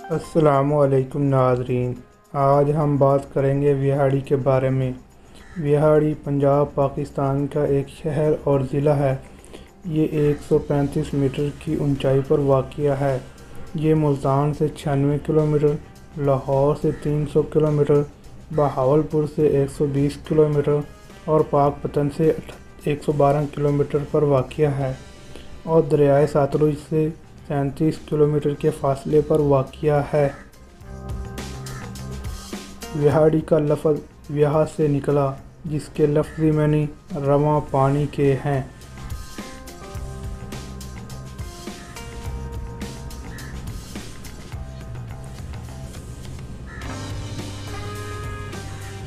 السلام علیکم ناظرین، آج ہم بات کریں گے وہاڑی کے بارے میں۔ وہاڑی پنجاب پاکستان کا ایک شہر اور ضلع ہے۔ یہ 135 میٹر کی اونچائی پر واقع ہے۔ یہ ملتان سے 96 کلومیٹر، لاہور سے 300 کلومیٹر، بہاولپور سے 120 کلومیٹر اور پاک پتن سے 112 کلومیٹر پر واقع ہے اور دریائے ساتلج سے 37 کلومیٹر کے فاصلے پر واقع ہے۔ وہاڑی کا لفظ وہا سے نکلا، جس کے لفظی معنی رواں پانی کے ہیں۔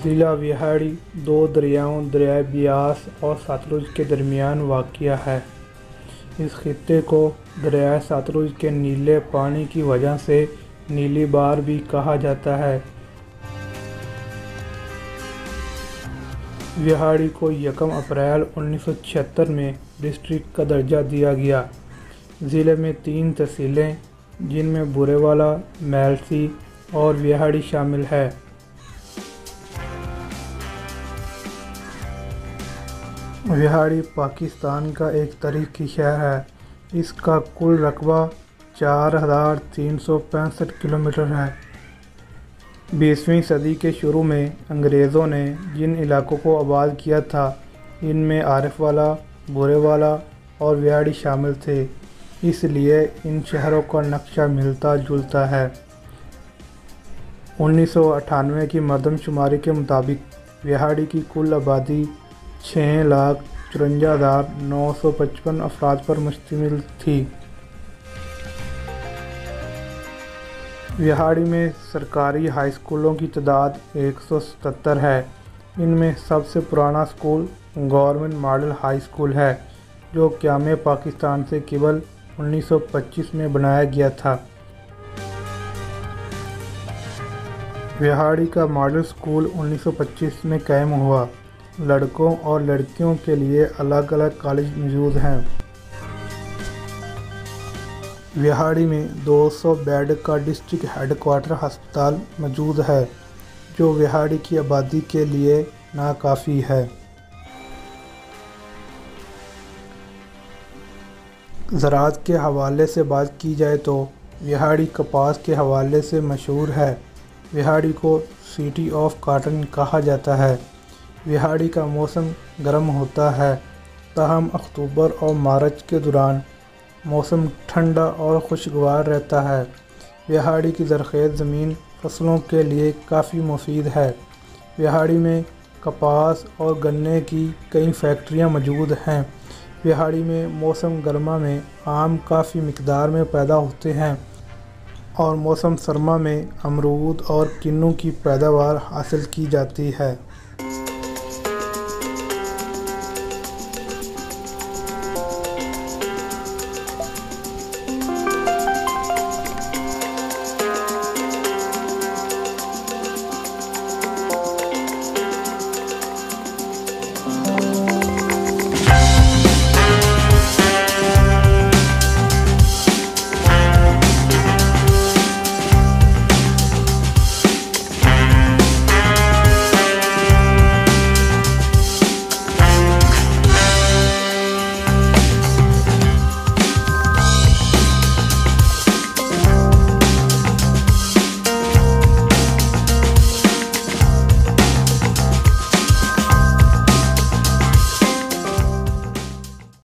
ضلع وہاڑی دو دریاؤں دریائے بیاس اور ساتلج کے درمیان واقع ہے۔ اس خطے کو دریائے ساتلج کے نیلے پانی کی وجہ سے نیلی بار بھی کہا جاتا ہے۔ وہاڑی کو 1 اپریل 1976 میں ڈسٹرکٹ کا درجہ دیا گیا۔ ضلع میں 3 تحصیلیں جن میں بورے والا، میلسی اور وہاڑی شامل ہے۔ وہاڑی پاکستان کا ایک تاریخی شہر ہے۔ اس کا کل رقبہ 4365 کلومیٹر ہے۔ 20ویں صدی کے شروع میں انگریزوں نے جن علاقوں کو آباد کیا تھا، ان میں عارف والا، بورے والا اور وہاڑی شامل تھے، اس لیے ان شہروں کا نقشہ ملتا جلتا ہے۔ 1998 کی مردم شماری کے مطابق وہاڑی کی کل آبادی 6,54,955 افراد پر مشتمل تھی۔ وہاڑی میں سرکاری ہائی اسکولوں کی تعداد 177 ہے۔ ان میں سب سے پرانا school government model high school ہے، جو قیام پاکستان سے قبل 1925 میں بنایا گیا تھا۔ وہاڑی کا ماڈل اسکول 1925 میں قائم ہوا۔ لڑکوں اور لڑکیوں کے لیے الگ الگ کالج موجود ہیں۔ وہاڑی میں 200 بیڈ کا ڈسٹرکٹ ہیڈ کوارٹر ہسپتال موجود ہے، جو وہاڑی کی آبادی کے لیے ناکافی ہے۔ زراعت کے حوالے سے بات کی جائے تو وہاڑی کپاس کے حوالے سے مشہور ہے۔ وہاڑی کو سٹی آف کاٹن کہا جاتا ہے۔ وہاڑی کا موسم گرم ہوتا ہے، تاہم اکتوبر اور مارچ کے دوران موسم ٹھنڈا اور خوشگوار رہتا ہے۔ وہاڑی کی زرخیز زمین فصلوں کے لیے کافی مفید ہے۔ وہاڑی میں کپاس اور گنے کی کئی فیکٹریاں موجود ہیں۔ وہاڑی میں موسم گرما میں آم کافی مقدار میں پیدا ہوتے ہیں اور موسم سرما میں امرود اور کنو کی پیداوار حاصل کی جاتی ہے۔